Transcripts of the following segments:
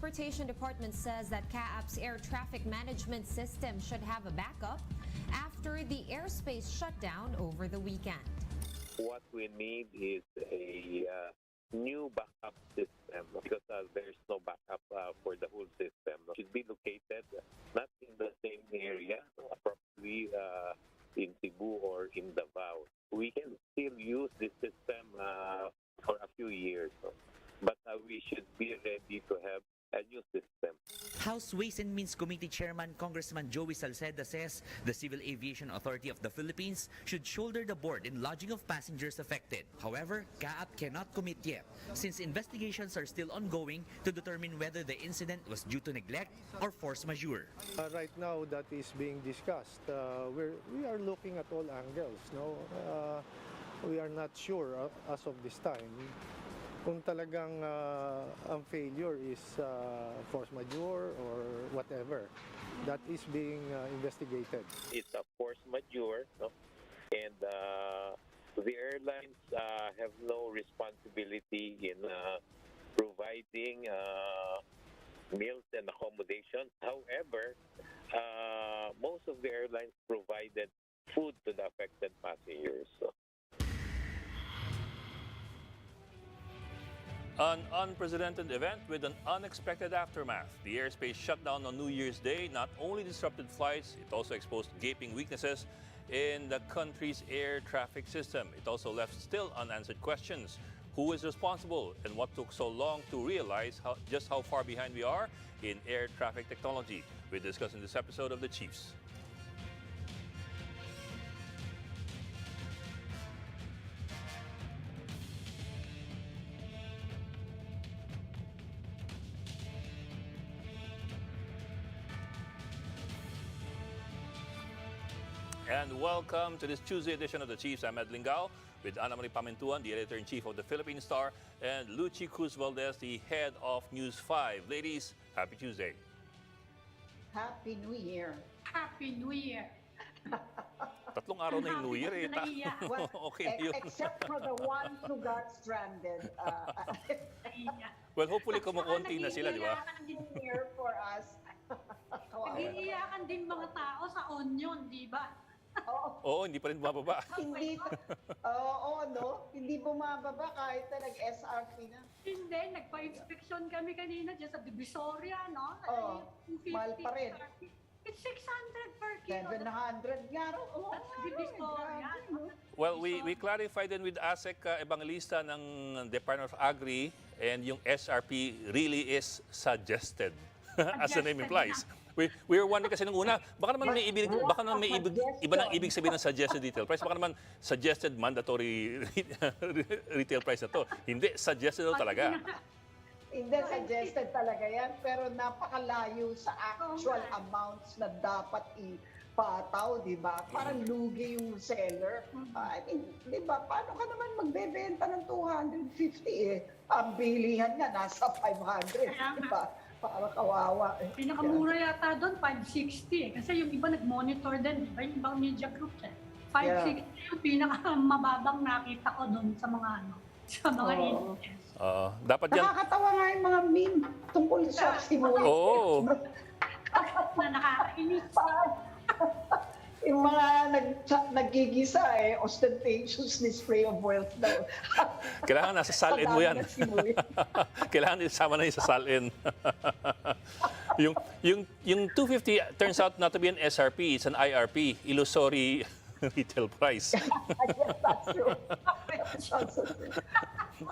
Transportation Department says that CAAP's air traffic management system should have a backup after the airspace shutdown over the weekend. What we need is a new backup system because there's no backup for the whole system. It should be located not in the same area, probably in Cebu or in Davao. We can still use this system for a few years, but we should be ready to have a new system. House Ways and Means Committee Chairman Congressman Joey Salceda says the Civil Aviation Authority of the Philippines should shoulder the board in lodging of passengers affected. However, CAAP cannot commit yet since investigations are still ongoing to determine whether the incident was due to neglect or force majeure. Right now, that is being discussed. We are looking at all angles. No, we are not sure as of this time kung talagang ang failure is force majeure or whatever. That is being investigated. It's a force majeure, no? And the airlines have no responsibility in providing meals and accommodation. However, most of the airlines provided food to the affected passengers. An unprecedented event with an unexpected aftermath. The airspace shutdown on New Year's Day not only disrupted flights, it also exposed gaping weaknesses in the country's air traffic system. It also left still unanswered questions. Who is responsible and what took so long to realize just how far behind we are in air traffic technology? We discuss in this episode of The Chiefs. And welcome to this Tuesday edition of The Chiefs. I'm Ed Lingao with Ana Marie Pamintuan, the editor-in-chief of the Philippine Star, and Lucy Cruz Valdez, the head of News 5. Ladies, happy Tuesday. Happy New Year. Happy New Year. Tatlong araw na yung New Year eh. Well, Okay yun. except for the ones who got stranded. Well, hopefully kumukonti na sila, di ba? New Year for us. Nag-iiyakan din mga tao sa onion, di ba? Oo, hindi pa rin bumababa. Hindi, oo, no? Hindi bumababa kahit na nag-SRP na. Hindi, nagpa-inspection kami kanina dyan sa Divisoria, no? Oo, mahal pa rin. It's 600 per kilo. 700 nga rin. Oo, That's Divisoria. Well, we clarified din with ASEC Evangelista ng Department of Agri, and yung SRP really is suggested, as the name implies. We were wondering kasi nung una, baka naman may iba nang ibig sabihin ng suggested retail price. Baka naman suggested mandatory retail price na to. Hindi, suggested daw talaga. Hindi, suggested talaga yan. Pero napakalayo sa actual amounts na dapat ipataw, di ba? Parang lugi yung seller. I mean, di ba? Paano ka naman magbebenta ng 250 eh? Ang bilihan nga, nasa 500, di ba? Para kawawa. Pinakamura yata doon, 560 eh. Kasi yung iba nag-monitor din, di ba? Yung ibang media groups eh. 560 yung pinakamababang nakita ko doon sa mga sa mga indices. Dapat yan. Nakakatawa nga yung mga meme tungkol sa simulation. Oo. Na nakakainis. Yung mga naggigisa eh, ostentatious display of wealth daw. Kailangan nasa salin mo yan. Kailangan isama na yung sa salin. yung 250 turns out not to be an SRP, it's an IRP, illusory retail price. Yes, that's true.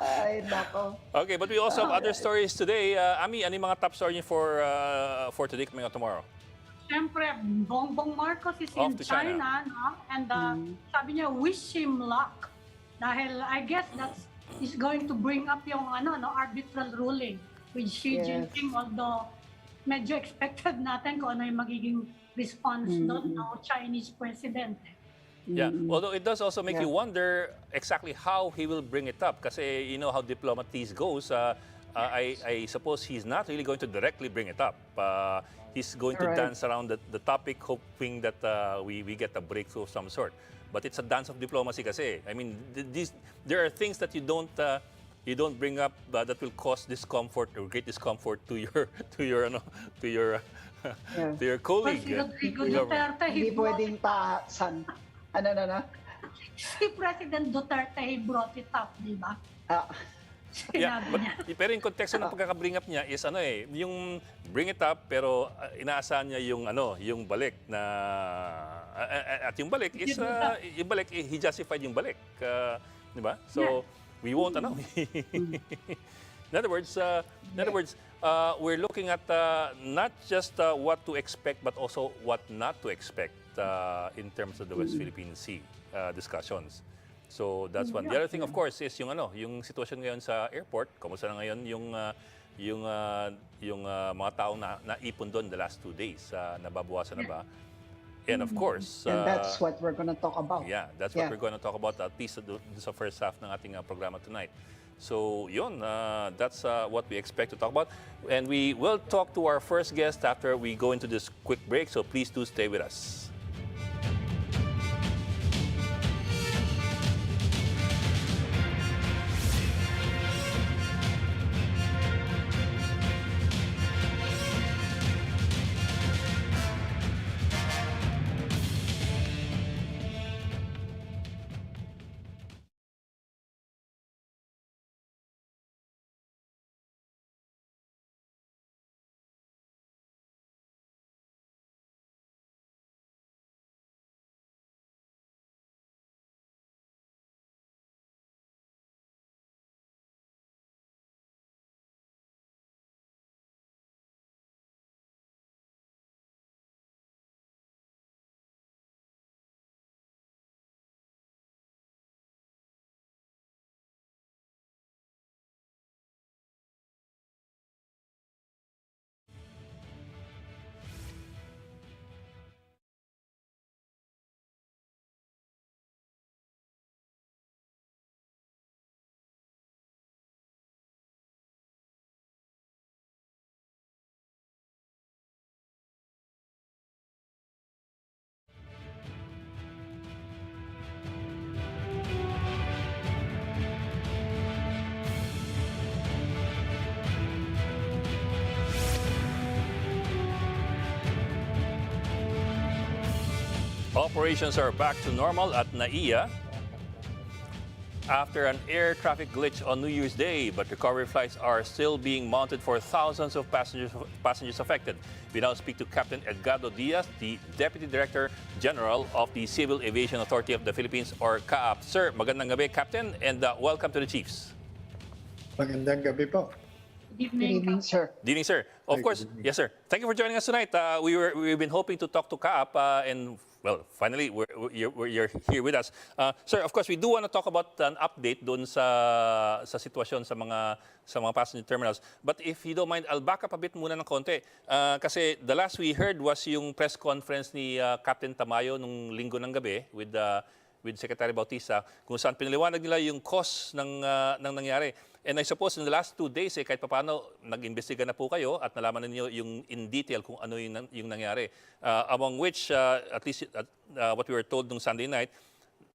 Ay, nako. Okay, but we also have other stories today. Ami, ano yung mga top story niyo for today coming out tomorrow? Siyempre, Bongbong Marcos is Off in to China. China, no? And sabi niya, wish him luck. Dahil I guess is going to bring up yung arbitral ruling with Xi Jinping, although medyo expected natin kung ano yung magiging response doon ng Chinese president. Yeah, although it does also make you wonder exactly how he will bring it up. Kasi you know how diplomacy goes. I suppose he's not really going to directly bring it up. He's going to dance around the topic, hoping that we get a breakthrough of some sort. But it's a dance of diplomacy kasi. I mean, there are things that you don't you don't bring up that will cause discomfort or great discomfort to your to your Yeah. to your colleague. President Rico government. Duterte, Hindi pwedeng taasan. Ano? si President Duterte, he brought it up, di ba? Ah, Yeah, Sinabi but, niya. pero yung konteksto ng pagkaka-bring up niya is yung bring it up pero inaasahan niya yung balik na at yung balik is he justified yung balik, di ba? So we won't in other words, we're looking at not just what to expect but also what not to expect in terms of the West Philippine Sea discussions. So that's one. The other thing, of course, is yung sitwasyon ngayon sa airport. Kamusta na ngayon yung mga taong naipon doon the last 2 days? Nababawasan na ba? And of course, and that's what we're gonna talk about. yeah, that's what we're going to talk about at least sa first half ng ating programa tonight. So yun, that's what we expect to talk about. And we will talk to our first guest after we go into this quick break. So please do stay with us. Operations are back to normal at NAIA after an air traffic glitch on New Year's Day, but recovery flights are still being mounted for thousands of passengers affected. We now speak to Captain Edgardo Diaz, the Deputy Director General of the Civil Aviation Authority of the Philippines, or CAAP. Sir, magandang gabi, Captain, and welcome to the Chiefs. Magandang gabi po. Good Good evening. evening, sir. Good evening, sir. Of Hi, course, good evening. yes, sir. Thank you for joining us tonight. We've been hoping to talk to CAAP, and well, finally, you're here with us. Sir, of course, we do want to talk about an update doon sa sitwasyon sa mga passenger terminals. But if you don't mind, I'll back up a bit muna ng konti. Kasi the last we heard was yung press conference ni Captain Tamayo nung linggo ng gabi with Secretary Bautista, kung saan pinaliwanag nila yung cause ng nangyari. And I suppose in the last 2 days, kahit papaano, nag-imbestiga na po kayo at nalaman ninyo yung in detail kung ano yung nangyari. Among which, at least what we were told nung Sunday night,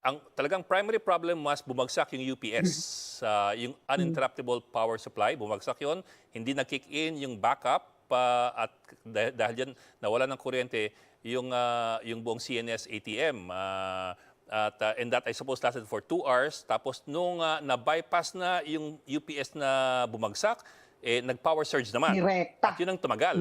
ang talagang primary problem was bumagsak yung UPS, yung uninterruptible power supply, bumagsak yon, hindi nag-kick in yung backup, at dahil dyan nawala ng kuryente yung buong CNS ATM. And that I suppose lasted for 2 hours. Tapos nung na-bypass na yung UPS na bumagsak, nag-power surge naman. Direkta. At yun ang tumagal.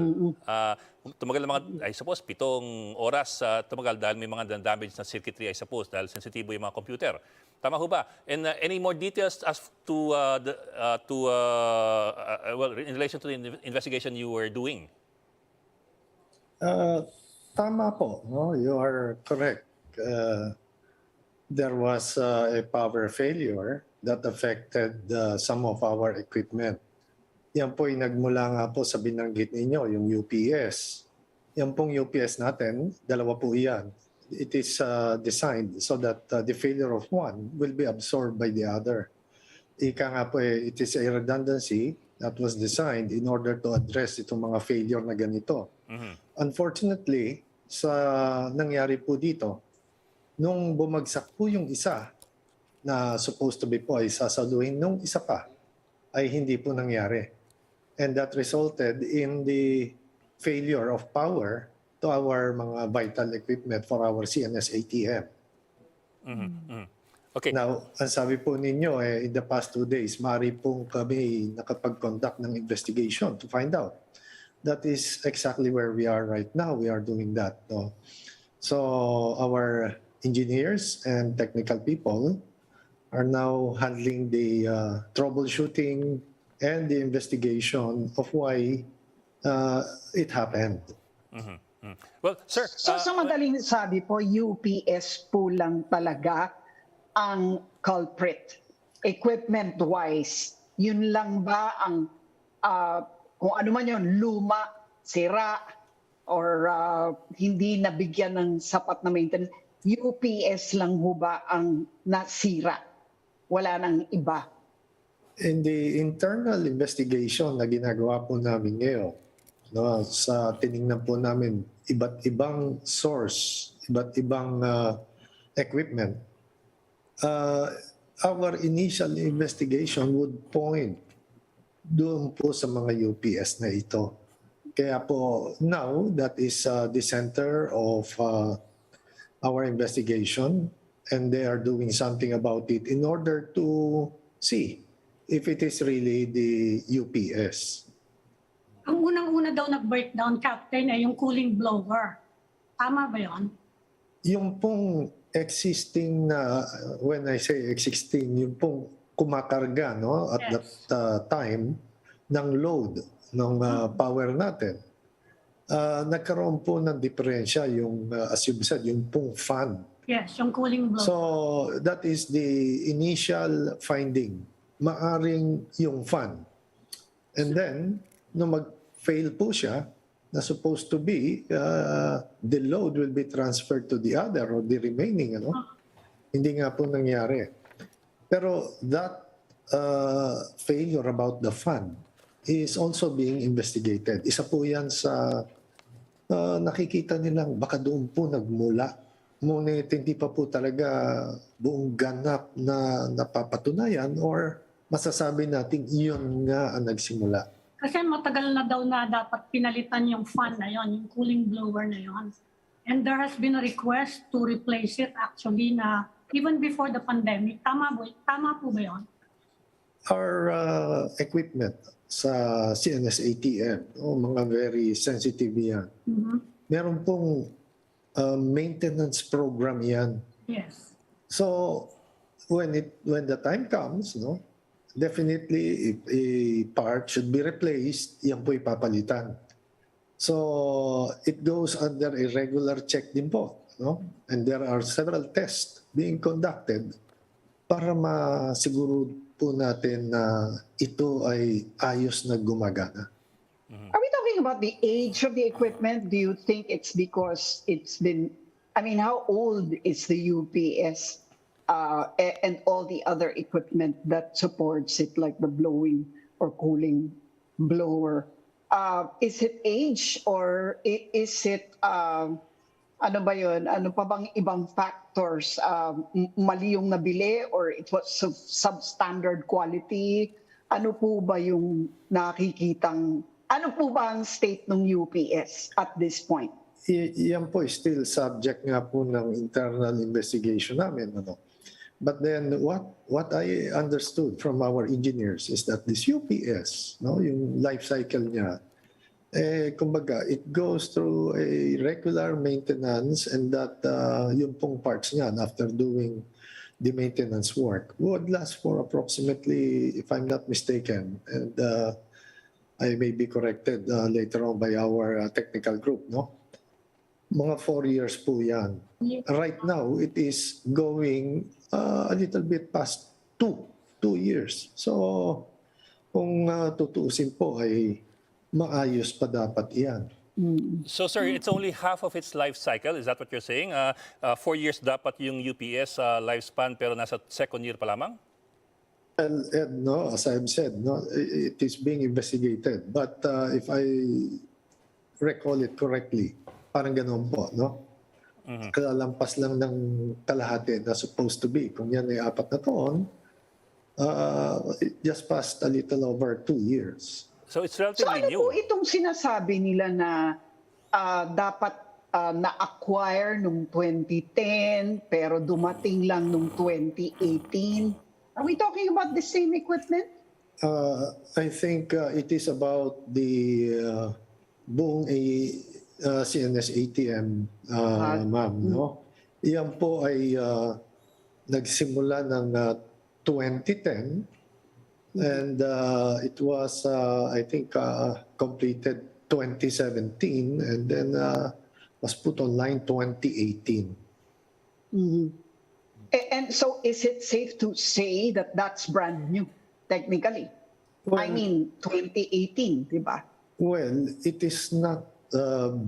Tumagal ng mga, I suppose, 7 oras tumagal dahil may mga damage na circuitry, I suppose, dahil sensitibo yung mga computer. Tama ho ba? And any more details as to, well, in relation to the investigation you were doing? Tama po, no? You are correct. There was a power failure that affected some of our equipment. Yan po ay nagmula nga po sa binanggit ninyo, yung UPS. Yan pong UPS natin, 2 po yan. It is designed so that the failure of one will be absorbed by the other. Ika nga po, it is a redundancy that was designed in order to address itong mga failure na ganito. Unfortunately, sa nangyari po dito, nung bumagsak po yung isa na supposed to be po ay sasaluhin nung isa pa, ay hindi po nangyari. And that resulted in the failure of power to our mga vital equipment for our CNS ATM. Okay. Now, ang sabi po ninyo, in the past 2 days, maaari pong kami nakapag-conduct ng investigation to find out. That is exactly where we are right now. We are doing that. No? So our engineers and technical people are now handling the troubleshooting and the investigation of why it happened. Well, sir, So sa madaling sabi po, UPS po lang talaga ang culprit. Equipment-wise, yun lang ba ang kung ano man yun, luma, sira, or hindi nabigyan ng sapat na maintenance, UPS lang ho ba ang nasira? Wala nang iba? In the internal investigation na ginagawa po namin ngayon, no, sa tiningnan po namin iba't ibang source, iba't ibang equipment, our initial investigation would point doon po sa mga UPS na ito. Kaya po now that is the center of our investigation, and they are doing something about it in order to see if it is really the UPS. Ang unang-una daw nag-breakdown, Captain, ay yung cooling blower. Tama ba yun? Yung pong existing na, when I say existing, yung pong kumakarga, no, at that time ng load ng power natin. Nagkaroon po ng diferensya yung, as you said, yung pong fan. Yes, yung cooling blower. So that is the initial finding. Maaring yung fan. And then, nung mag-fail po siya, na supposed to be, the load will be transferred to the other or the remaining. Ano? Hindi nga po nangyari. Pero that failure about the fan is also being investigated. Isa po yan sa nakikita nilang baka doon po nagmula. Ngunit hindi pa po talaga buong ganap na napapatunayan or masasabi natin iyon nga ang nagsimula. Kasi matagal na daw na dapat pinalitan yung fan na yon, yung cooling blower na yon. And there has been a request to replace it actually na even before the pandemic. Tama po ba yun? Our equipment sa CNS ATM, mga very sensitive yan. Meron pong maintenance program yan. Yes. So when the time comes, no, definitely if a part should be replaced, yan po ipapalitan. So it goes under a regular check din po, no? And there are several tests being conducted para masiguro po natin na ito ay ayos na gumagana. Are we talking about the age of the equipment? Do you think it's because it's been, I mean, how old is the UPS and all the other equipment that supports it, like the blowing or cooling blower? Is it age or is it, ano ba yun? Ano pa bang ibang factors? Mali yung nabili or it was substandard quality? Ano po ba yung nakikitang, ano po ba ang state ng UPS at this point? Yan po still subject nga po ng internal investigation namin. Ano? But then what I understood from our engineers is that this UPS, no, yung life cycle niya, kumbaga, it goes through a regular maintenance and that yung pong parts niyan after doing the maintenance work would last for approximately, if I'm not mistaken, and I may be corrected later on by our technical group, no? Mga 4 years po yan. Right now, it is going a little bit past 2 years. So, kung tutuusin po ay maayos pa dapat yan. So sir, it's only half of its life cycle. Is that what you're saying? 4 years dapat yung UPS lifespan pero nasa second year pa lamang? And no, as I've said, no, it is being investigated. But if I recall it correctly, parang ganoon po, no? Kalalampas lang ng kalahati na supposed to be. Kung yan ay 4 na taon, It just passed a little over 2 years. So it's So relatively ano new. po itong sinasabi nila na dapat na-acquire nung 2010 pero dumating lang nung 2018? Are we talking about the same equipment? I think it is about the buong CNS ATM, ma'am. No? Yan po ay nagsimula ng 2010 and it was, I think, completed 2017 and then was put online 2018. And so is it safe to say that that's brand new, technically? I Well- mean, 2018, di ba? Well, it is not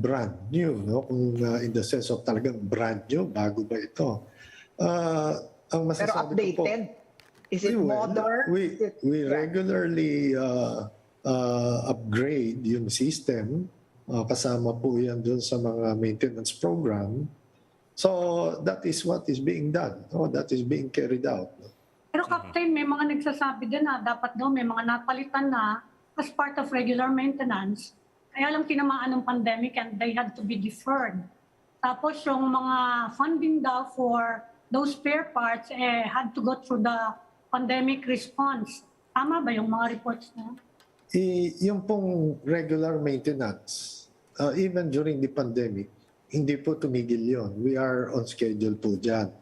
brand new, no? Kung in the sense of talagang brand new, bago ba ito? Ang Pero masasabi ko po, updated? Is it modern? we regularly upgrade yung system. Kasama po yan dun sa mga maintenance program. So that is what is being done. That is being carried out. Pero Captain, may mga nagsasabi din na dapat daw may mga napalitan na as part of regular maintenance. Kaya lang tinamaan ng pandemic and they had to be deferred. Tapos yung mga funding daw for those spare parts had to go through the pandemic response. Tama ba yung mga reports na? Yung pong regular maintenance, even during the pandemic, hindi po tumigil yon. We are on schedule po dyan.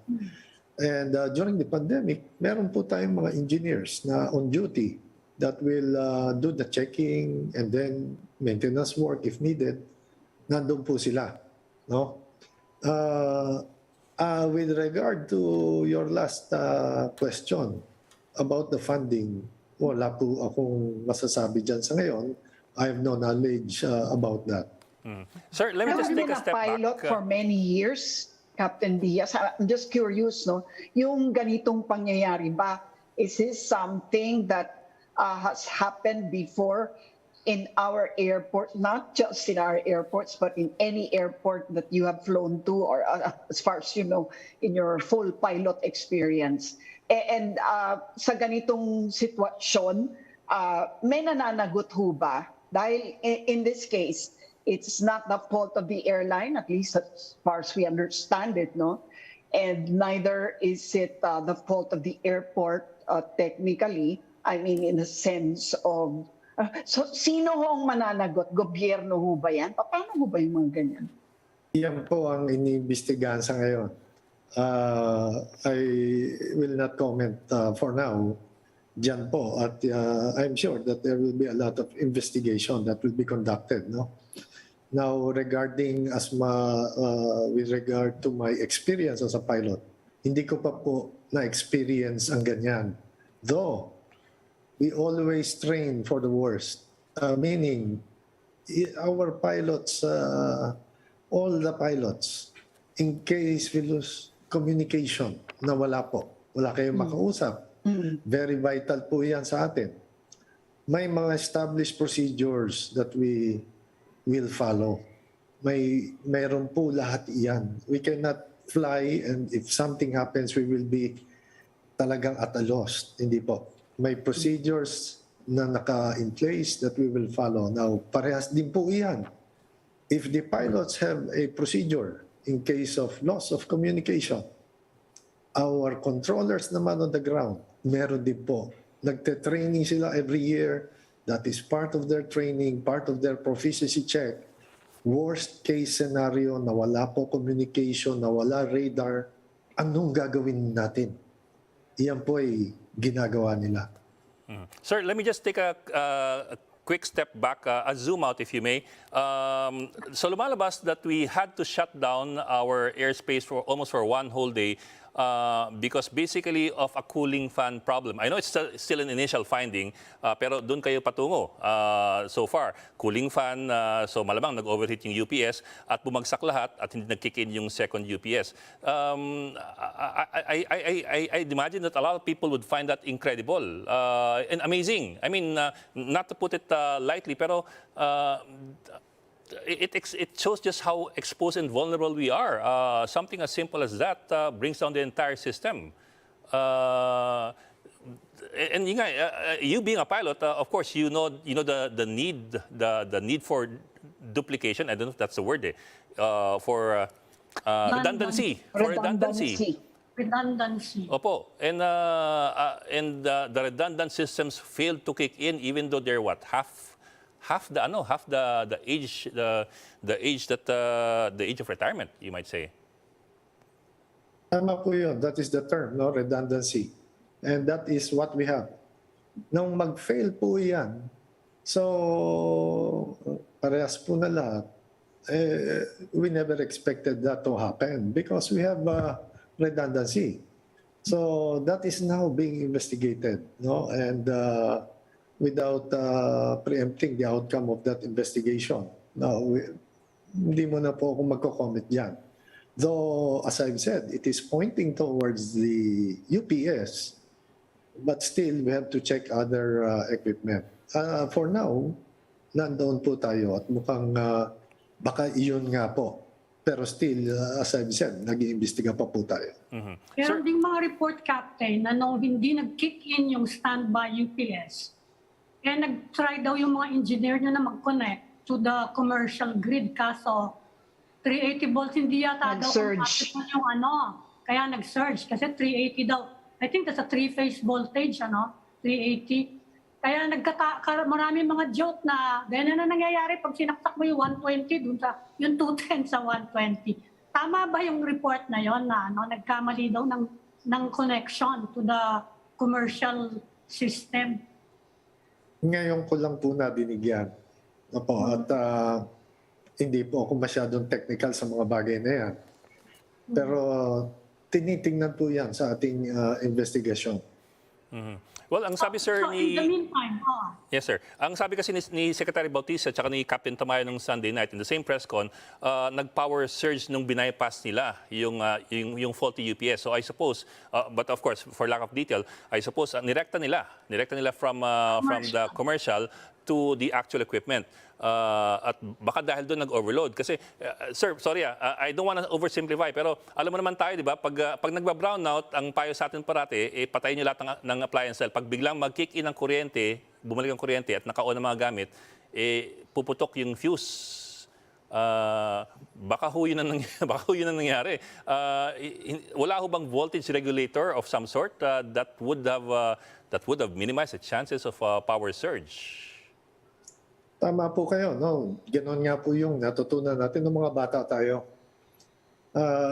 And during the pandemic, meron po tayong mga engineers na on duty that will do the checking and then maintenance work if needed. Nandun po sila. No? With regard to your last question about the funding, wala po akong masasabi dyan sa ngayon. I have no knowledge about that. Sir, let me Has just been take a a step pilot back. for many years, Captain Diaz. I'm just curious, no? Yung ganitong pangyayari ba, is this something that has happened before in our airport, not just in our airports, but in any airport that you have flown to or as far as you know, in your full pilot experience? And sa ganitong sitwasyon, may nananagot ho ba? Dahil in this case, it's not the fault of the airline, at least as far as we understand it, no? And neither is it the fault of the airport technically. I mean, in a sense of, so sino ho ang mananagot? Gobyerno ho ba yan? Paano ho ba yung mga ganyan? Yan po ang iniimbestigahan sa ngayon. I will not comment for now dyan po. At I'm sure that there will be a lot of investigation that will be conducted. No? Now, regarding with regard to my experience as a pilot, hindi ko pa po na-experience ang ganyan. Though, we always train for the worst. Meaning, our pilots, all the pilots, in case we lose communication, na wala po, wala kayong makausap, very vital po yan sa atin. May mga established procedures that we will follow. Mayroon po lahat iyan. We cannot fly and if something happens, we will be talagang at a loss. Hindi po. May procedures na naka-in place that we will follow. Now, parehas din po iyan. If the pilots have a procedure in case of loss of communication, our controllers naman on the ground, meron din po. Nagte-training sila every year. That is part of their training, part of their proficiency check. Worst case scenario, nawala po communication, nawala radar, anong gagawin natin? Iyan po ay ginagawa nila. Sir, let me just take a quick step back, a zoom out if you may. So lumalabas that we had to shut down our airspace for almost for one whole day because basically of a cooling fan problem. I know it's still an initial finding, pero doon kayo patungo so far. Cooling fan, so malamang nag-overheat yung UPS at bumagsak lahat at hindi nagkick-in yung second UPS. I imagine that a lot of people would find that incredible and amazing. I mean, not to put it lightly, pero it shows just how exposed and vulnerable we are. Something as simple as that brings down the entire system. and yun nga, you being a pilot, of course, you know the need for duplication. I don't know if that's the word, for redundancy. For redundancy. Redundancy. Opo. And the redundant systems failed to kick in, even though they're what, half the age the age of retirement, you might say. Tama po yun. That is the term, no? Redundancy. And that is what we have. Nung mag-fail po yan, so parehas po na lahat, we never expected that to happen because we have redundancy. So that is now being investigated, no? And without preempting the outcome of that investigation. Now, hindi mo na po ako magko-comment yan. Though, as I've said, it is pointing towards the UPS, but still we have to check other equipment. For now, nandoon po tayo at mukhang baka iyon nga po. Pero still, as I've said, nag-iimbestiga pa po tayo. Meron ding mga report, Captain, na nung hindi nag-kick in yung standby UPS, nag-try daw yung mga engineer nyo na mag-connect to the commercial grid. Kaso, 380 volts hindi yata daw Nag-surge. yung kaya nag-surge kasi 380 daw. I think that's a three-phase voltage, 380. Kaya marami mga joke na ganyan na nangyayari pag sinaksak mo yung 120 dun sa yung 210 sa 120. Tama ba yung report na yon na nagkamali daw ng connection to the commercial system? Ngayon ko lang po nadinig yan. Opo, at hindi po ako masyadong technical sa mga bagay na yan. Pero tinitingnan po yan sa ating investigation. Well, ang sabi, sir, So, in the meantime, Yes, sir. Ang sabi kasi ni Secretary Bautista at saka ni Captain Tamayo nung Sunday night in the same press con, nag-power surge nung bypass nila yung faulty UPS. So I suppose, but of course, for lack of detail, I suppose nirekta nila from the commercial to the actual equipment. At baka dahil doon nag-overload. Kasi, sir, sorry I don't want to oversimplify, pero alam mo naman tayo, di ba, pag nagba-brownout, ang payo sa atin parati, patayin nyo lahat ng appliance. Pag biglang mag-kick in ang kuryente, bumalik ang kuryente at naka-on ang mga gamit, puputok yung fuse. Baka ho yun ang nangyari. Wala ho bang voltage regulator of some sort that would have minimized the chances of power surge? Tama po kayo, no? Ganon nga po yung natutunan natin ng mga bata tayo.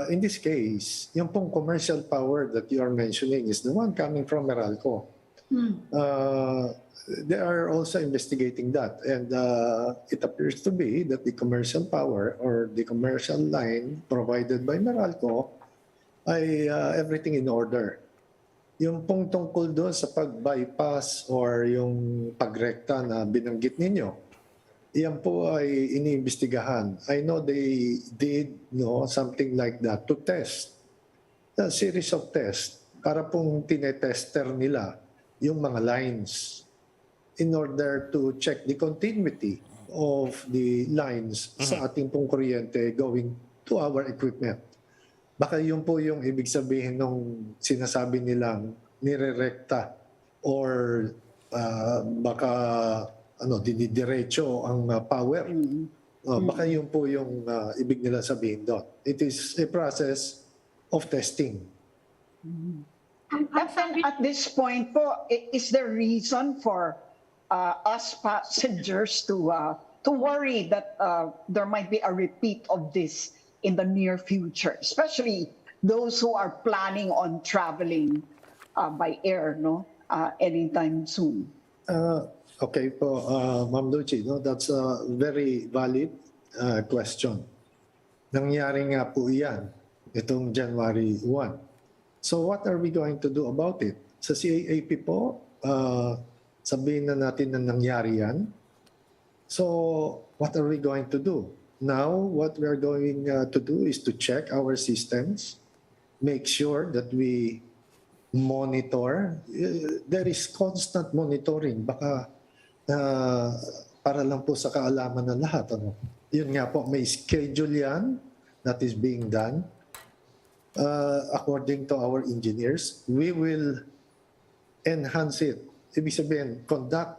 In this case, yung pong commercial power that you are mentioning is the one coming from Meralco. They are also investigating that. And it appears to be that the commercial power or the commercial line provided by Meralco ay everything in order. Yung pong tungkol doon sa pag-bypass or yung pagrekta na binanggit ninyo, yan po ay iniimbestigahan. I know they did something like that to test. A series of tests para pong tinetester nila yung mga lines in order to check the continuity of the lines sa ating pong kuryente going to our equipment. Baka yun po yung ibig sabihin nung sinasabi nilang nirerekta or baka dinidiretso ang power. Baka yun po yung ibig nila sabihin doon. It is a process of testing. At this point po, is there reason for us passengers to worry that there might be a repeat of this in the near future, especially those who are planning on traveling by air, anytime soon? Okay po, Ma'am Lucy, that's a very valid question. Nangyari nga po yan itong January 1. So what are we going to do about it? Sa CAAP po, sabihin na natin na nangyari yan. So what are we going to do? Now, what we are going to do is to check our systems, make sure that we monitor. There is constant monitoring. Baka para lang po sa kaalaman ng lahat. Yun nga po, may schedule yan that is being done. According to our engineers, we will enhance it. Ibig sabihin, conduct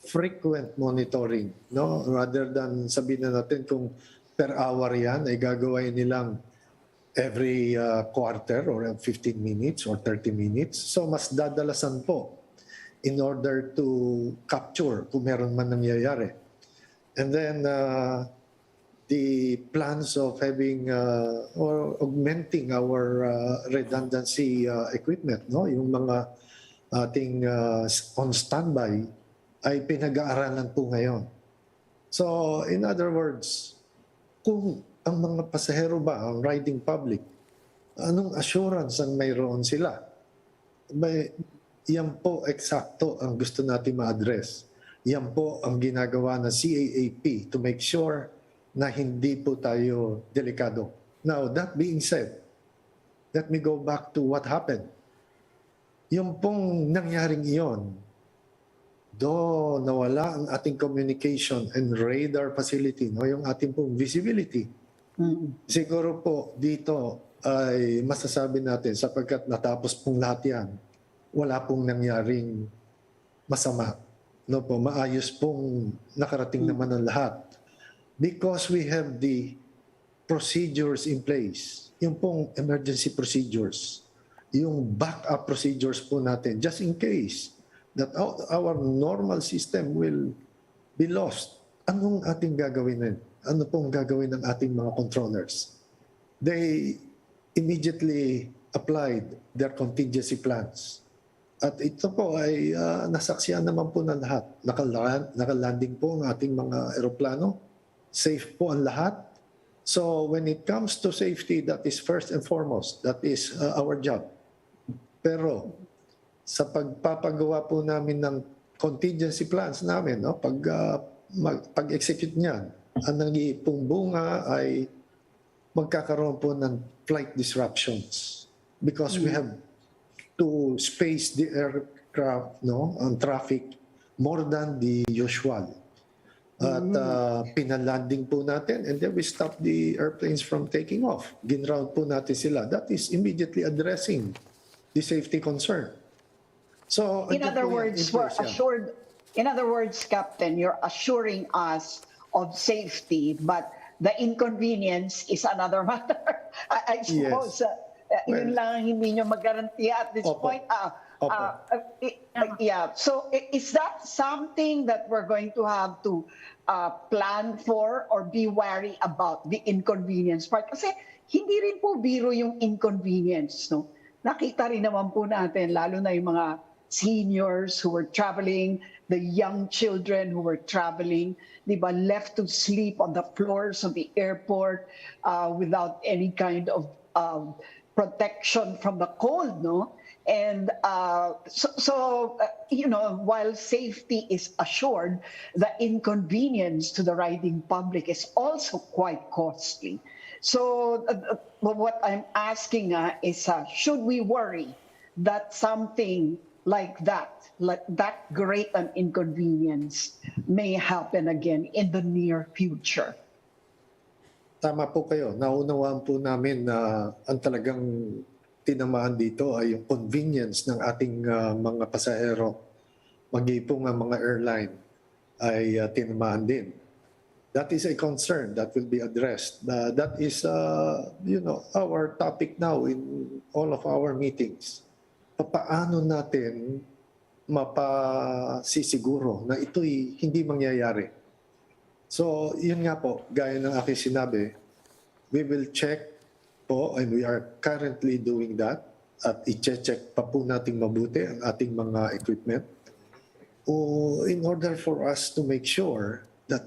frequent monitoring, no? Rather than sabihin na natin kung per hour yan, ay gagawin nilang every quarter or 15 minutes or 30 minutes. So mas dadalasan po in order to capture kung meron man nangyayari. And then the plans of having or augmenting our redundancy equipment, no? Yung mga ating on standby ay pinag-aaralan po ngayon. So in other words, kung ang mga pasahero ba, ang riding public, anong assurance ang mayroon sila? Yan po eksakto ang gusto natin ma-address. Yan po ang ginagawa ng CAAP to make sure na hindi po tayo delikado. Now, that being said, let me go back to what happened. Yung pong nangyaring iyon, do nawala ang ating communication and radar facility, no, yung ating pong visibility. Siguro po dito ay masasabi natin sapagkat natapos pong lahat yan, wala pong nangyaring masama. No po, maayos pong nakarating naman ang lahat. Because we have the procedures in place, yung pong emergency procedures, yung backup procedures po natin, just in case that our normal system will be lost. Anong ating gagawin nun? Ano pong gagawin ng ating mga controllers? They immediately applied their contingency plans. At ito po ay nasaksihan naman po ng lahat. Nakalanding po ang ating mga eroplano. Safe po ang lahat. So when it comes to safety, that is first and foremost. That is our job. Pero sa pagpapagawa po namin ng contingency plans namin, no, pag-execute niyan, ang nag-iipong bunga ay magkakaroon po ng flight disruptions because we have to space the aircraft, no, on traffic more than the usual. At pinalanding po natin and then we stop the airplanes from taking off. Ginround po natin sila. That is immediately addressing the safety concern. So, In other words, Captain, you're assuring us of safety, but the inconvenience is another matter. I suppose yun lang ang hindi nyo magarantiya at this point. Yeah. So is that something that we're going to have to plan for or be wary about, the inconvenience part? Kasi hindi rin po biro yung inconvenience, no? Nakita rin naman po natin, lalo na yung mga seniors who were traveling, the young children who were traveling, di ba, left to sleep on the floors of the airport without any kind of protection from the cold, no? And you know, while safety is assured, the inconvenience to the riding public is also quite costly. So what I'm asking is, should we worry that something like that great an inconvenience may happen again in the near future? Tama po kayo. Naunawaan po namin na ang talagang tinamaan dito ay yung convenience ng ating mga pasahero. Mag-iipong ang mga airline ay tinamaan din. That is a concern that will be addressed. That is, you know, our topic now in all of our meetings. Paano natin mapasisiguro na ito'y hindi mangyayari? So, yun nga po, gaya ng aking sinabi, we will check po, and we are currently doing that, at i-check pa po natin mabuti ang ating mga equipment in order for us to make sure that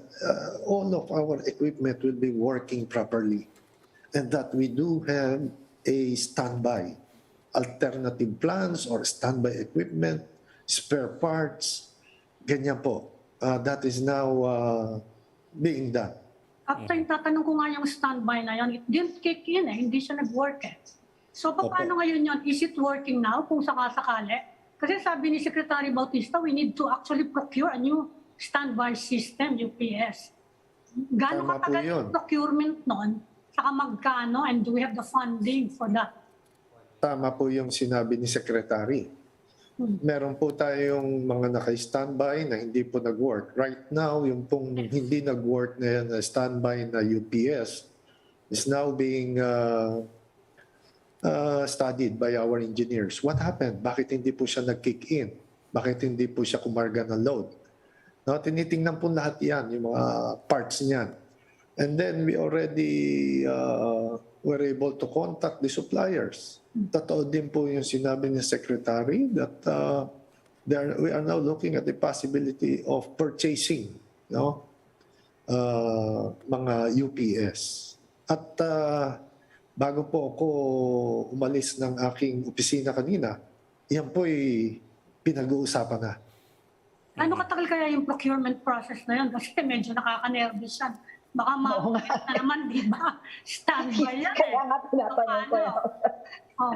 all of our equipment will be working properly and that we do have a standby, alternative plans or standby equipment, spare parts, ganyan po. That is now being done. After tatanong ko nga yung standby na yan, it didn't kick in hindi siya nag-work So paano ngayon yun? Is it working now kung sakasakali? Kasi sabi ni Secretary Bautista, we need to actually procure a new standby system, UPS. Gano'ng katagal yung procurement nun? Saka magkano? And do we have the funding for that? Tama po yung sinabi ni Secretary. Meron po tayong mga naka-standby na hindi po nag-work. Right now, yung pong hindi nag-work na yan na standby na UPS is now being studied by our engineers. What happened? Bakit hindi po siya nag-kick in? Bakit hindi po siya kumarga ng load? No, tinitingnan po lahat yan, yung mga parts niyan. And then we already were able to contact the suppliers. Totoo din po yung sinabi ni Secretary that we are now looking at the possibility of purchasing mga UPS. At bago po ako umalis ng aking opisina kanina, yan po'y pinag-uusapan na. Ano katagal kaya yung procurement process na yun? Kasi medyo nakaka-nervous yan. Baka ma-update na naman, di ba? Standby yan. Kaya nga tinatanong ko yan.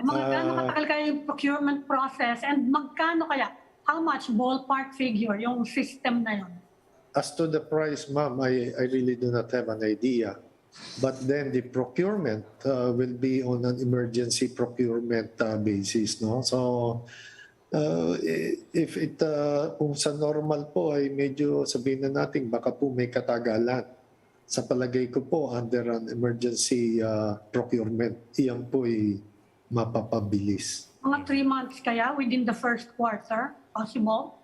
Magkano katagal kaya yung procurement process and magkano kaya, how much ballpark figure yung system na yun? As to the price, ma'am, I really do not have an idea. But then the procurement will be on an emergency procurement basis, no? So if it kung sa normal po ay medyo sabihin na natin baka po may katagalan. Sa palagay ko po under an emergency procurement, iyan po ay mapapabilis. Mga 3 months kaya within the first quarter, possible?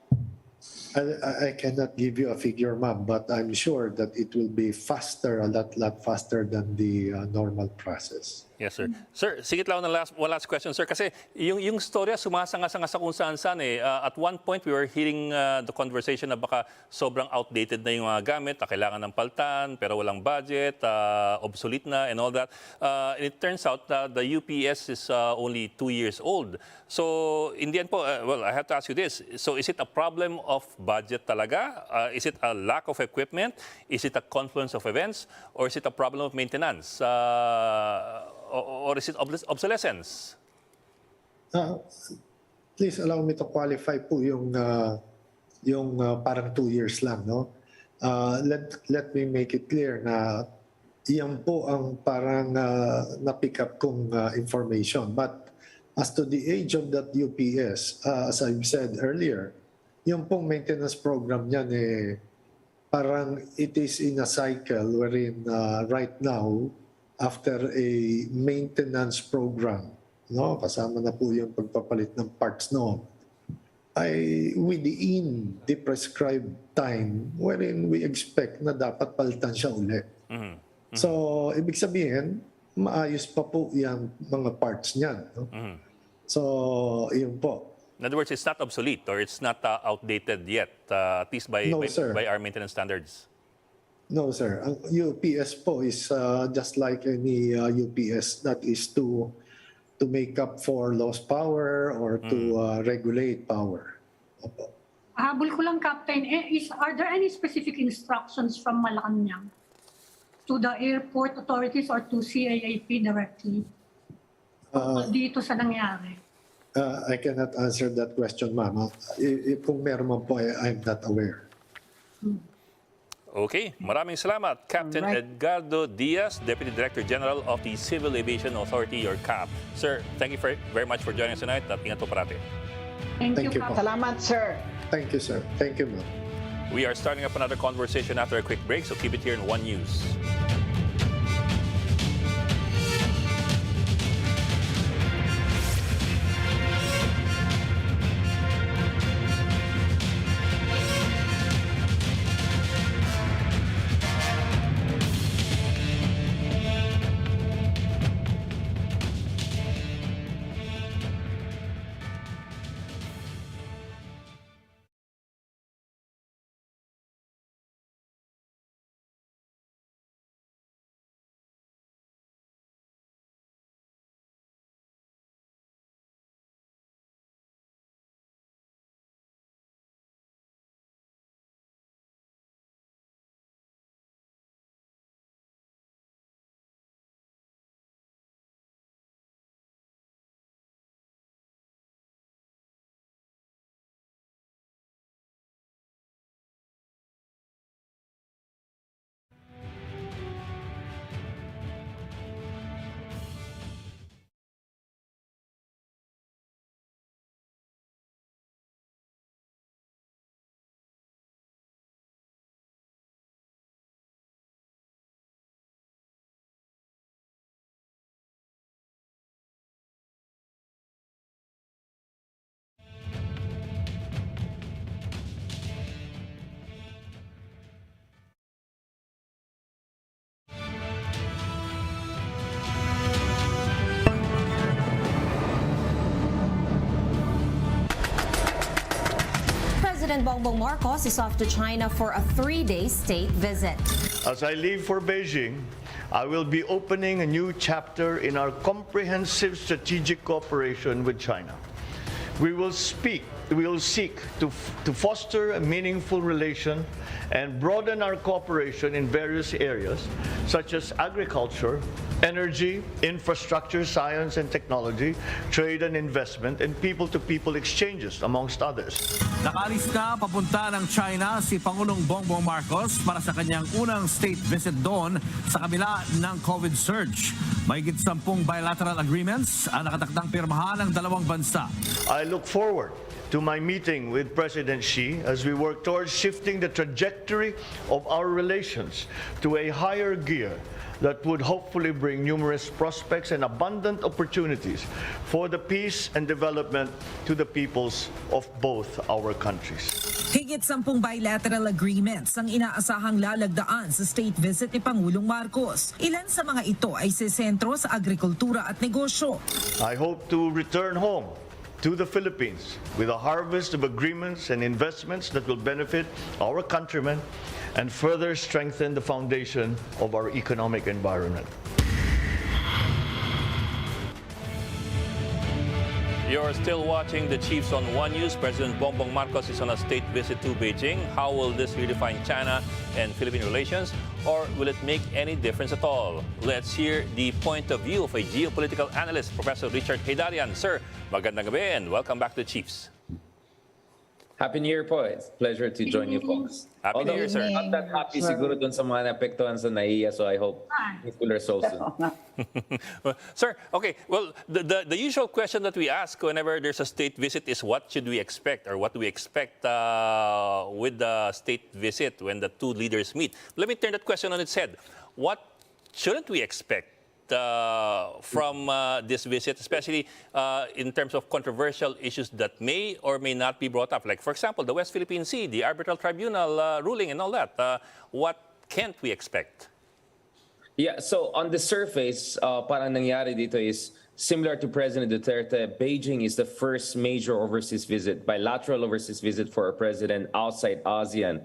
I cannot give you a figure, ma'am, but I'm sure that it will be faster, a lot faster than the normal process. Yes, sir. Sir, sigit lang one last question, sir. Kasi yung storya sumasanga-sanga sa kung saan-saan eh. At one point, we were hearing the conversation na baka sobrang outdated na yung mga gamit, kailangan ng paltan, pero walang budget, obsolete na, and all that. And it turns out that the UPS is only 2 years old. So, in the end po, well, I have to ask you this. So, is it a problem of budget talaga? Is it a lack of equipment? Is it a confluence of events? Or is it a problem of maintenance? Or is it obsolescence? Please allow me to qualify po yung parang 2 years lang, no? Let me make it clear na iyan po ang parang na-pick up kong information. But as to the age of that UPS, as I've said earlier, yung pong maintenance program niyan parang it is in a cycle wherein right now, after a maintenance program, no, kasama na po yung pagpapalit ng parts noon, ay within the prescribed time wherein we expect na dapat palitan siya ulit. So, ibig sabihin, maayos pa po yung mga parts niyan. No? So, yun po. In other words, it's not obsolete or it's not outdated yet, at least by our maintenance standards. No, sir. Ang UPS po is just like any UPS that is to make up for lost power or to regulate power. Opo. Habol ko lang, Captain, are there any specific instructions from Malacanang to the airport authorities or to CAAP directly dito sa nangyari? I cannot answer that question, ma'am. Kung meron man po, I'm not aware. Okay, maraming salamat, Captain Edgardo Diaz, Deputy Director General of the Civil Aviation Authority, or CAAP. Sir, thank you very much for joining us tonight at ingat po parati. Thank you, po. Salamat, sir. Thank you, sir. Thank you, ma'am. We are starting up another conversation after a quick break, so keep it here in One News. President Bongbong Marcos is off to China for a 3-day state visit. As I leave for Beijing, I will be opening a new chapter in our comprehensive strategic cooperation with China. We will seek to foster a meaningful relation and broaden our cooperation in various areas such as agriculture, energy, infrastructure, science and technology, trade and investment, and people-to-people exchanges, amongst others. Nakalis na papunta ng China si Pangulong Bongbong Marcos para sa kanyang unang state visit doon sa kabila ng COVID surge. Mahigit 10 bilateral agreements ang nakatakdang pirmahan ng dalawang bansa. I look forward to my meeting with President Xi as we work towards shifting the trajectory of our relations to a higher gear that would hopefully bring numerous prospects and abundant opportunities for the peace and development to the peoples of both our countries. Higit 10 bilateral agreements ang inaasahang lalagdaan sa state visit ni Pangulong Marcos. Ilan sa mga ito ay sesentro sa agrikultura at negosyo. I hope to return home to the Philippines with a harvest of agreements and investments that will benefit our countrymen and further strengthen the foundation of our economic environment. You're still watching the Chiefs on One News. President Bongbong Marcos is on a state visit to Beijing. How will this redefine China and Philippine relations? Or will it make any difference at all? Let's hear the point of view of a geopolitical analyst, Professor Richard Heydarian. Sir, magandang gabi and welcome back to the Chiefs. Happy New Year po. It's a pleasure to join you folks. Happy New Year, sir. Not that happy siguro dun sa mga naapektuhan sa NAIA, so I hope it will resolve soon. Sir, okay, well, the usual question that we ask whenever there's a state visit is what should we expect or what do we expect with the state visit when the two leaders meet? Let me turn that question on its head. What shouldn't we expect from this visit, especially in terms of controversial issues that may or may not be brought up? Like, for example, the West Philippine Sea, the arbitral tribunal ruling and all that. What can't we expect? Yeah, so on the surface, parang nangyari dito is similar to President Duterte. Beijing is the first major overseas visit, bilateral overseas visit for a president outside ASEAN.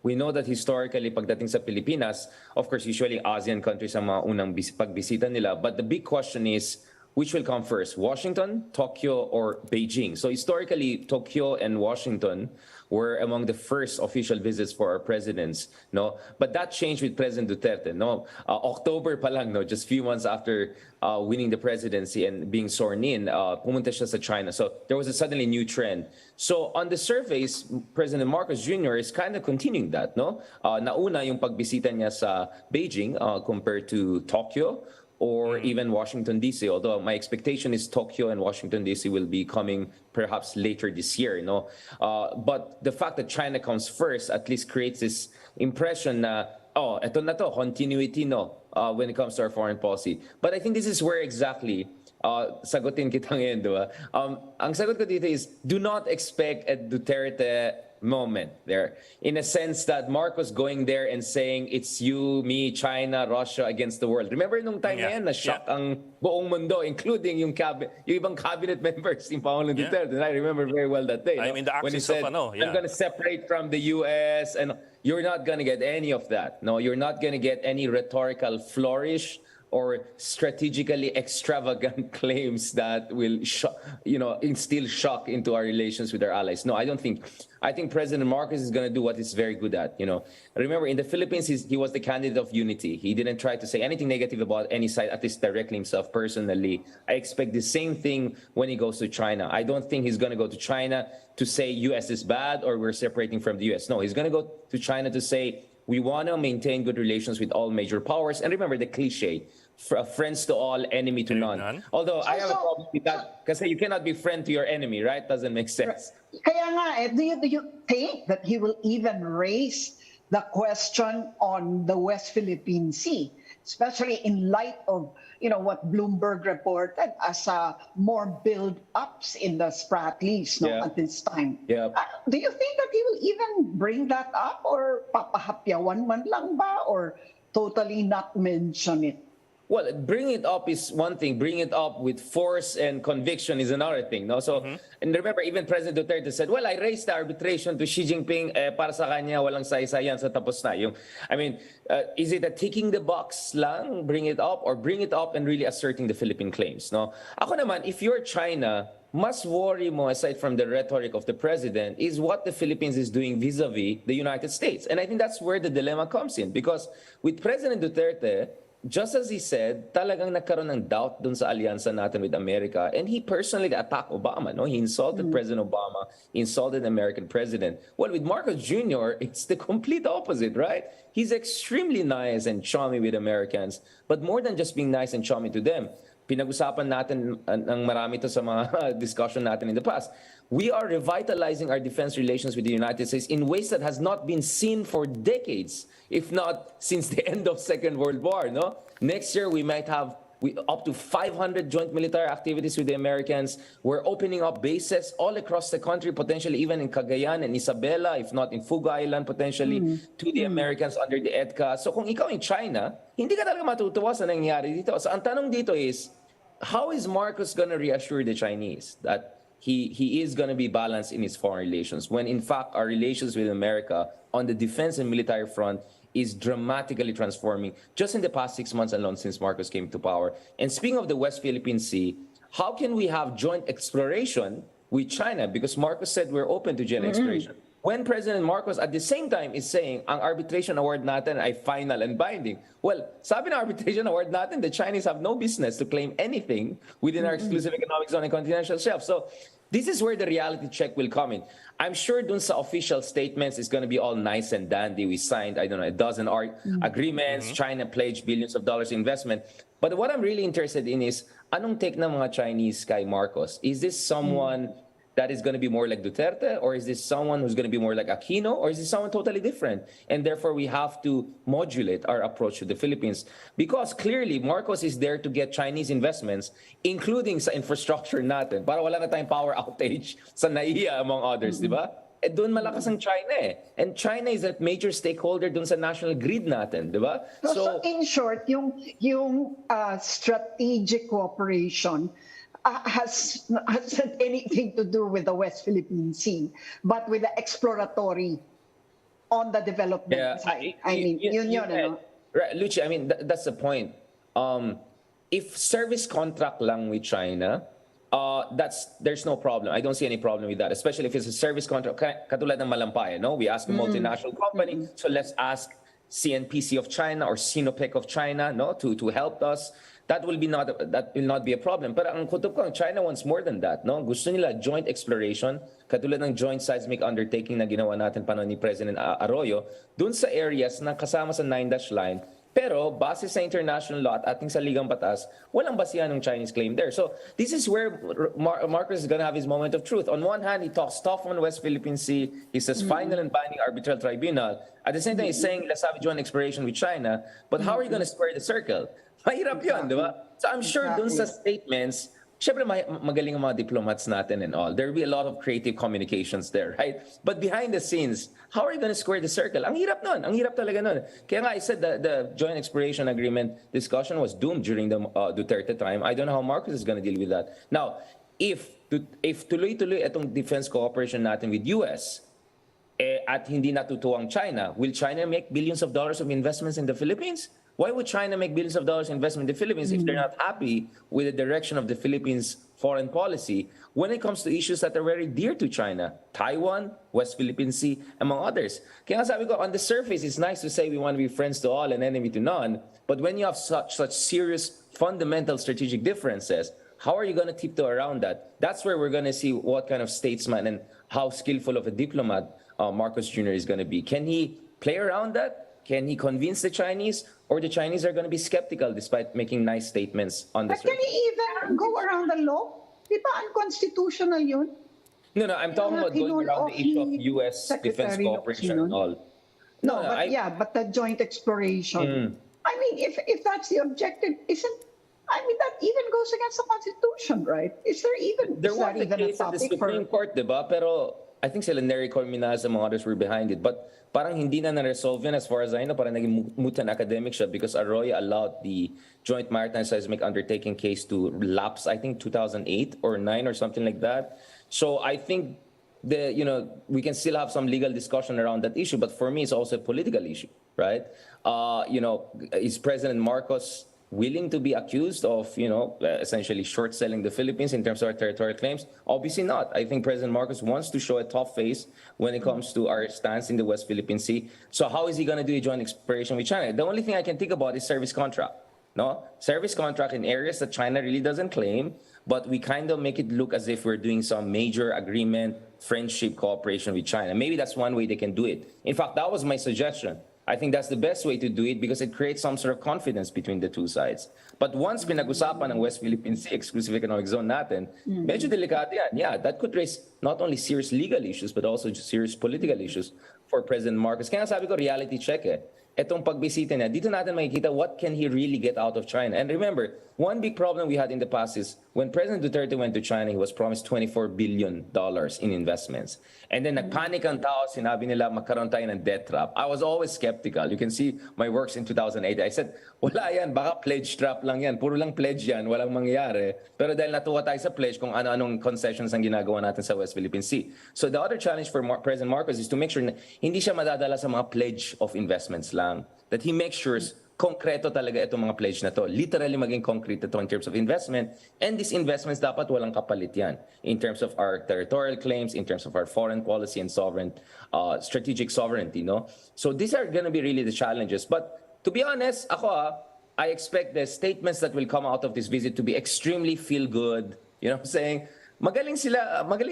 We know that historically, pagdating sa Pilipinas, of course, usually ASEAN countries ang mga unang pagbisita nila. But the big question is, which will come first, Washington, Tokyo, or Beijing? So historically, Tokyo and Washington were among the first official visits for our presidents, no? But that changed with President Duterte, no? October pa lang, no? Just few months after winning the presidency and being sworn in, pumunta siya sa China. So there was a suddenly new trend. So on the surface, President Marcos Jr. is kind of continuing that, no? Nauna yung pagbisita niya sa Beijing compared to Tokyo or even Washington, D.C., although my expectation is Tokyo and Washington, D.C. will be coming perhaps later this year, no? But the fact that China comes first at least creates this impression na, oh, eto na to, continuity, no, when it comes to our foreign policy. But I think this is where exactly sagutin kita ngayon, diba? Ang sagot ko dito is, do not expect a Duterte moment there, in a sense that Marcos going there and saying it's you, me, China, Russia against the world. Remember nung time na yan, na-shock ang buong mundo, including yung ibang cabinet members ni Pangulong Duterte. And I remember very well that day. I mean, the when he axis said, of I'm going to separate from the U.S. and you're not going to get any of that. No, you're not going to get any rhetorical flourish or strategically extravagant claims that will, instill shock into our relations with our allies. No, I don't think. I think President Marcos is going to do what he's very good at. Remember, in the Philippines, he was the candidate of unity. He didn't try to say anything negative about any side, at least directly himself personally. I expect the same thing when he goes to China. I don't think he's going to go to China to say U.S. is bad or we're separating from the U.S. No, he's going to go to China to say, we want to maintain good relations with all major powers. And remember the cliche, friends to all, enemy to none. Although I have a problem with that because you cannot be friend to your enemy, right? Doesn't make sense. Kaya nga, do you think that he will even raise the question on the West Philippine Sea, especially in light of what Bloomberg reported as more build-ups in the Spratlys at this time? Yeah. Do you think that he will even bring that up or papahapyawan man lang ba or totally not mention it? Well, bring it up is one thing. Bring it up with force and conviction is another thing. No, so and remember, even President Duterte said, "Well, I raised the arbitration to Xi Jinping para sa kanya walang saysay yan sa tapos na." Is it a ticking the box lang? Bring it up, or bring it up and really asserting the Philippine claims? No, ako naman, if you're China, mas worry mo aside from the rhetoric of the president is what the Philippines is doing vis-a-vis the United States, and I think that's where the dilemma comes in, because with President Duterte, just as he said, talagang nagkaroon ng doubt dun sa alyansa natin with America. And he personally attacked Obama. No? He insulted President Obama. He insulted the American president. Well, with Marcos Jr., it's the complete opposite, right? He's extremely nice and chummy with Americans. But more than just being nice and chummy to them, pinag-usapan natin ng marami to sa mga discussion natin in the past. We are revitalizing our defense relations with the United States in ways that has not been seen for decades, if not since the end of Second World War. No, next year we might have up to 500 joint military activities with the Americans. We're opening up bases all across the country, potentially even in Cagayan and Isabela, if not in Fuga Island, potentially to the Americans under the EDCA. So kung ikaw in China, hindi ka talaga matutuwa sa nangyayari dito. So ang tanong dito is, how is Marcos going to reassure the Chinese that he is going to be balanced in his foreign relations, when in fact our relations with America on the defense and military front is dramatically transforming just in the past 6 months alone since Marcos came to power? And speaking of the West Philippine Sea, how can we have joint exploration with China? Because Marcos said we're open to joint exploration, when President Marcos at the same time is saying ang arbitration award natin ay final and binding. Well, sabi ng arbitration award natin, the Chinese have no business to claim anything within our exclusive economic zone and continental shelf. So this is where the reality check will come in. I'm sure dun sa official statements is going to be all nice and dandy. We signed, I don't know, a dozen agreements. China pledged billions of dollars investment. But what I'm really interested in is, anong take ng mga Chinese kay Marcos? Is this someone that is going to be more like Duterte, or is this someone who's going to be more like Aquino, or is this someone totally different? And therefore, we have to modulate our approach to the Philippines, because clearly Marcos is there to get Chinese investments, including sa infrastructure natin, para wala na tayong power outage sa NAIA, among others, di ba? Eh, doon malakas ang China eh. And China is a major stakeholder doon sa national grid natin, di ba? So in short, yung strategic cooperation hasn't anything to do with the West Philippine Sea, but with the exploratory on the development side. Right, Lucy, I mean, that's the point. If service contract lang with China, there's no problem. I don't see any problem with that, especially if it's a service contract. Katulad ng Malampaya, no? We ask a multinational company, so let's ask CNPC of China or Sinopec of China, no, to help us. That will not be a problem. But ang kutob ko, China wants more than that, no? Gusto nila joint exploration, katulad ng joint seismic undertaking na ginawa natin paano ni President Arroyo, dun sa areas na kasama sa 9-dash line. Pero base sa international law at ating saligang batas, walang basihan ng Chinese claim there. So this is where Marcos is going to have his moment of truth. On one hand, he talks tough on West Philippine Sea. He says final and binding arbitral tribunal. At the same time, he's saying let's have joint exploration with China. But how are you going to square the circle? Mahirap yun, di ba? So I'm sure dun sa statements, syempre magaling ang mga diplomats natin and all. There will be a lot of creative communications there, right? But behind the scenes, how are you going to square the circle? Ang hirap nun. Ang hirap talaga nun. Kaya nga I said the joint exploration agreement discussion was doomed during the Duterte time. I don't know how Marcos is going to deal with that. Now, if tuloy-tuloy itong defense cooperation natin with US, at hindi natutuwang China, will China make billions of dollars of investments in the Philippines? Why would China make billions of dollars investment in the Philippines if they're not happy with the direction of the Philippines' foreign policy when it comes to issues that are very dear to China? Taiwan, West Philippine Sea, among others. Kaya nga sabi ko, on the surface, it's nice to say we want to be friends to all and enemy to none. But when you have such serious fundamental strategic differences, how are you going to tiptoe around that? That's where we're going to see what kind of statesman and how skillful of a diplomat Marcos Jr. is going to be. Can he play around that? Can he convince the Chinese, or the Chinese are going to be skeptical despite making nice statements on this? But can he even go around the law? Di ba unconstitutional yun? No, I'm talking about going around the issue of U.S. defense cooperation and all. But the joint exploration. I mean, if that's the objective, that even goes against the Constitution, right? Is there even a topic the Supreme Court, diba? Pero I think sila Nery Colmenares and mga others were behind it. But parang hindi na na-resolve yun as far as I know. Parang naging mutan academic siya because Arroyo allowed the Joint Maritime Seismic Undertaking case to lapse, I think 2008 or 9 or something like that. So I think we can still have some legal discussion around that issue. But for me, it's also a political issue, right? Is President Marcos willing to be accused of, essentially short selling the Philippines in terms of our territorial claims? Obviously not. I think President Marcos wants to show a tough face when it comes to our stance in the West Philippine Sea. So how is he going to do a joint exploration with China? The only thing I can think about is service contract. No? Service contract in areas that China really doesn't claim, but we kind of make it look as if we're doing some major agreement, friendship, cooperation with China. Maybe that's one way they can do it. In fact, that was my suggestion. I think that's the best way to do it because it creates some sort of confidence between the two sides. But once pinag-usapan ng West Philippine Sea Exclusive Economic Zone natin, medyo delikado yan. Yeah, that could raise not only serious legal issues but also just serious political issues for President Marcos. Kaya sabi ko, reality check Etong pagbisita niya, dito natin makikita what can he really get out of China. And remember, one big problem we had in the past is when President Duterte went to China, he was promised $24 billion in investments. And then nagpanic ang tao, sinabi nila magkaroon tayo ng debt trap. I was always skeptical. You can see my works in 2008. I said, wala yan, baka pledge trap lang yan. Puro lang pledge yan, walang mangyayari. Pero dahil natuwa tayo sa pledge kung ano-anong concessions ang ginagawa natin sa West Philippine Sea. So the other challenge for President Marcos is to make sure na hindi siya madadala sa mga pledge of investments lang. That he makes sure konkreto talaga itong mga pledge na to. Literally maging concrete ito in terms of investment. And these investments dapat walang kapalit yan in terms of our territorial claims, in terms of our foreign policy and strategic sovereignty. No? So these are going to be really the challenges. But to be honest, I expect the statements that will come out of this visit to be extremely feel-good. You know what I'm saying? Magaling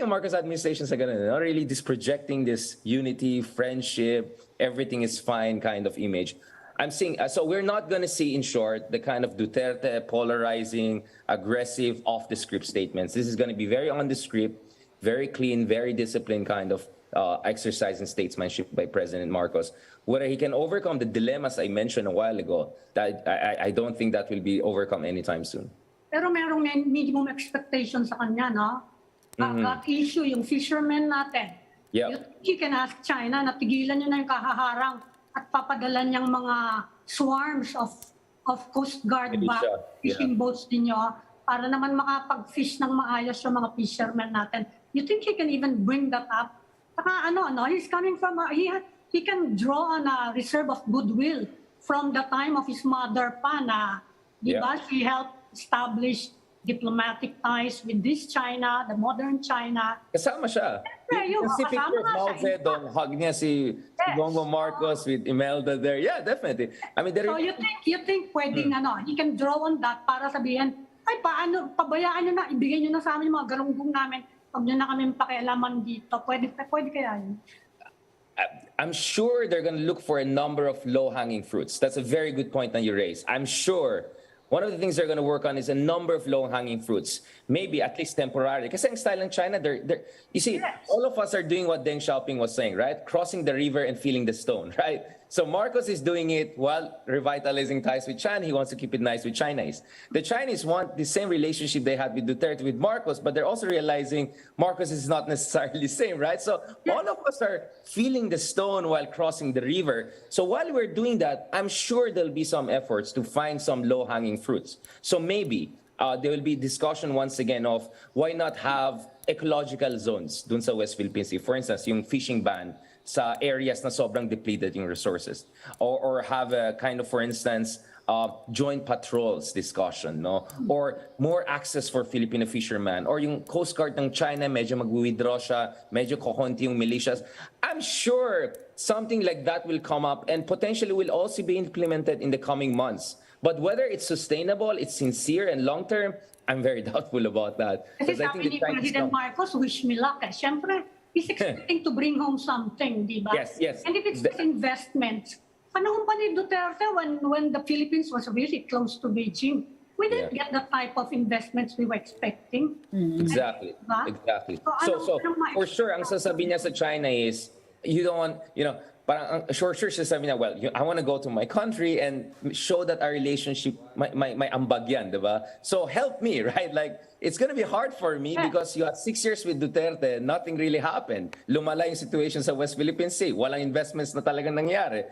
ang Marcos administration sa ganun. No? Really just projecting this unity, friendship, everything is fine kind of image. I'm seeing, so we're not going to see, in short, the kind of Duterte polarizing, aggressive, off-the-script statements. This is going to be very on the script, very clean, very disciplined kind of exercise in statesmanship by President Marcos. Whether he can overcome the dilemmas I mentioned a while ago, that I don't think that will be overcome anytime soon. Pero merong minimum expectation sa kanya, no? That issue, yung fishermen natin. Yep. You can ask China na tigilan nyo na yung kahaharang at papadala niyang mga swarms of Coast Guard fishing boats ninyo para naman makapag-fish ng maayos yung mga fishermen natin. You think he can even bring that up? Saka he's coming from, he can draw on a reserve of goodwill from the time of his mother pa na, di ba, she helped establish diplomatic ties with this China, the modern China. Kasama siya. Si picture of Mao Zedong, hug niya si Bongbong Marcos with Imelda there. Yeah, definitely. I mean, so you think pwedeng he can draw on that para sabihin, ay pabayaan nyo na, ibigay nyo na sa amin yung mga galunggong namin, huwag nyo na kami pakialaman dito. Pwede kaya yun? I'm sure they're going to look for a number of low-hanging fruits. That's a very good point that you raised. I'm sure one of the things they're going to work on is a number of low-hanging fruits, maybe at least temporarily. Kasi ang style ng China, you see, all of us are doing what Deng Xiaoping was saying, right? Crossing the river and feeling the stone, right? So Marcos is doing it while revitalizing ties with China. He wants to keep it nice with Chinese. The Chinese want the same relationship they had with Duterte with Marcos, but they're also realizing Marcos is not necessarily the same, right? So all of us are feeling the stone while crossing the river. So while we're doing that, I'm sure there'll be some efforts to find some low-hanging fruits. So maybe there will be discussion once again of why not have ecological zones dun sa West Philippine Sea. For instance, yung fishing ban sa areas na sobrang depleted yung resources. Or have a kind of, for instance, joint patrols discussion, no? Or more access for Filipino fishermen. Or yung Coast Guard ng China, medyo mag-withdraw siya, medyo kokonti yung militias. I'm sure something like that will come up and potentially will also be implemented in the coming months. But whether it's sustainable, it's sincere and long-term, I'm very doubtful about that. Kasi sabi ni President Marcos, wish me luck. Siyempre, he's expecting to bring home something, di ba? Yes. And if it's investment, panahon pa ni Duterte when the Philippines was really close to Beijing, we didn't get the type of investments we were expecting. Exactly. Diba? Exactly. So for sure, ang sasabihin niya sa China is, you don't want, parang sure siya sabi niya, well, I want to go to my country and show that our relationship, may ambag yan, di ba? So help me, right? Like, it's gonna be hard for me because you had 6 years with Duterte, nothing really happened. Lumala yung situation sa West Philippine Sea, walang investments na talagang nangyari.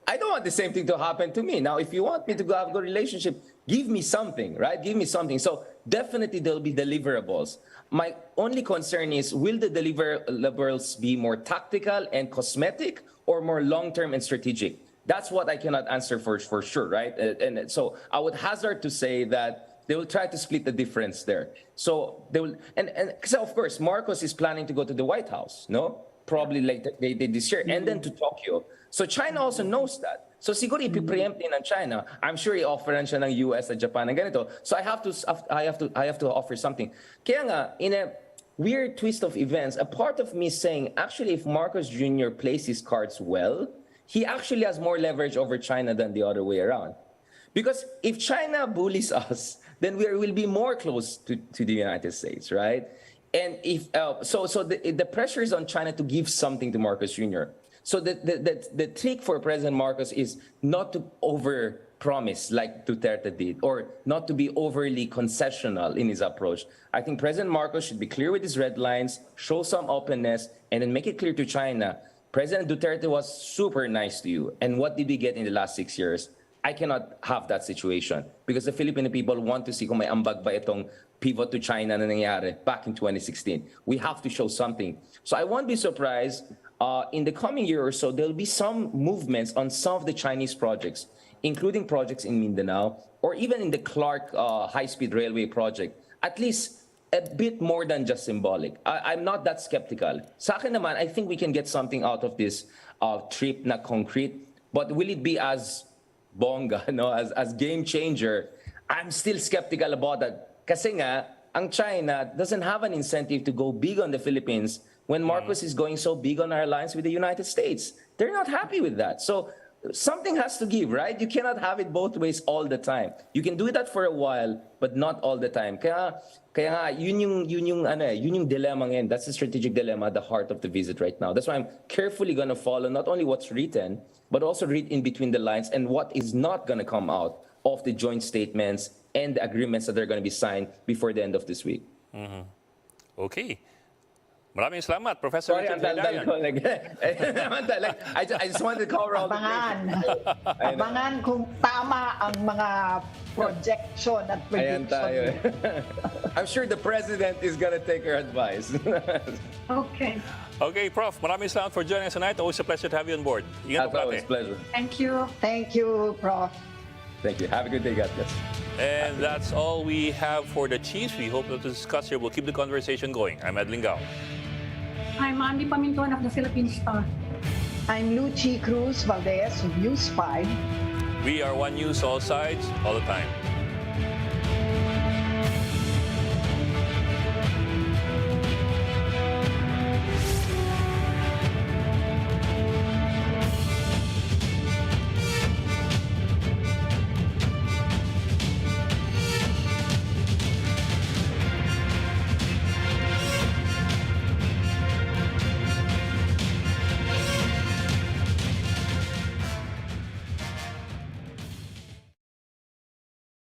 I don't want the same thing to happen to me. Now, if you want me to have a good relationship, give me something, right? Give me something. So definitely there'll be deliverables. My only concern is, will the deliverables be more tactical and cosmetic or more long-term and strategic? That's what I cannot answer for sure, right? And so I would hazard to say that they will try to split the difference there. So they will, and because of course, Marcos is planning to go to the White House, no? Probably like they did this year, and then to Tokyo. So China also knows that. So siguro ipipreempt din ng China. I'm sure i-offeran siya ng US at Japan ng ganito. So I have to offer something. Kaya nga, in a weird twist of events, a part of me is saying, actually, if Marcos Jr. plays his cards well, he actually has more leverage over China than the other way around. Because if China bullies us, then we will be more close to the United States, right? And if the pressure is on China to give something to Marcos Jr. So the trick for President Marcos is not to over-promise like Duterte did, or not to be overly concessional in his approach. I think President Marcos should be clear with his red lines, show some openness, and then make it clear to China, President Duterte was super nice to you. And what did we get in the last 6 years? I cannot have that situation because the Filipino people want to see kung may ambag ba itong pivot to China na nangyari back in 2016. We have to show something. So I won't be surprised in the coming year or so, there'll be some movements on some of the Chinese projects, including projects in Mindanao, or even in the Clark high-speed railway project, at least a bit more than just symbolic. I'm not that skeptical. Sa akin naman, I think we can get something out of this trip na concrete, but will it be as bongga, no, as game changer? I'm still skeptical about that. Kasi nga, ang China doesn't have an incentive to go big on the Philippines when Marcos is going so big on our alliance with the United States. They're not happy with that. So something has to give, right? You cannot have it both ways all the time. You can do that for a while, but not all the time. Kaya nga, yun yung dilemma ngayon. That's the strategic dilemma at the heart of the visit right now. That's why I'm carefully going to follow not only what's written, but also read in between the lines and what is not going to come out of the joint statements and the agreements that are going to be signed before the end of this week. Mm-hmm. Okay. Maraming salamat, Professor Sorry, Richard Hilayan. I just wanted to cover all the bases. Abangan kung tama ang mga projection at Ayan tayo. prediction. I'm sure the President is gonna take her advice. Okay. Okay, Prof, maraming salamat for joining us tonight. Always a pleasure to have you on board. Ingat As po always, parati. pleasure. Thank you. Thank you, Prof. Thank you. Have a good day, God bless. And that's all we have for the Chiefs. We hope to discuss here. We'll keep the conversation going. I'm Ed Lingao. I'm Andy Pamintuan of the Philippine Star. I'm Lucy Cruz Valdez of News 5. We are One News, all sides, all the time.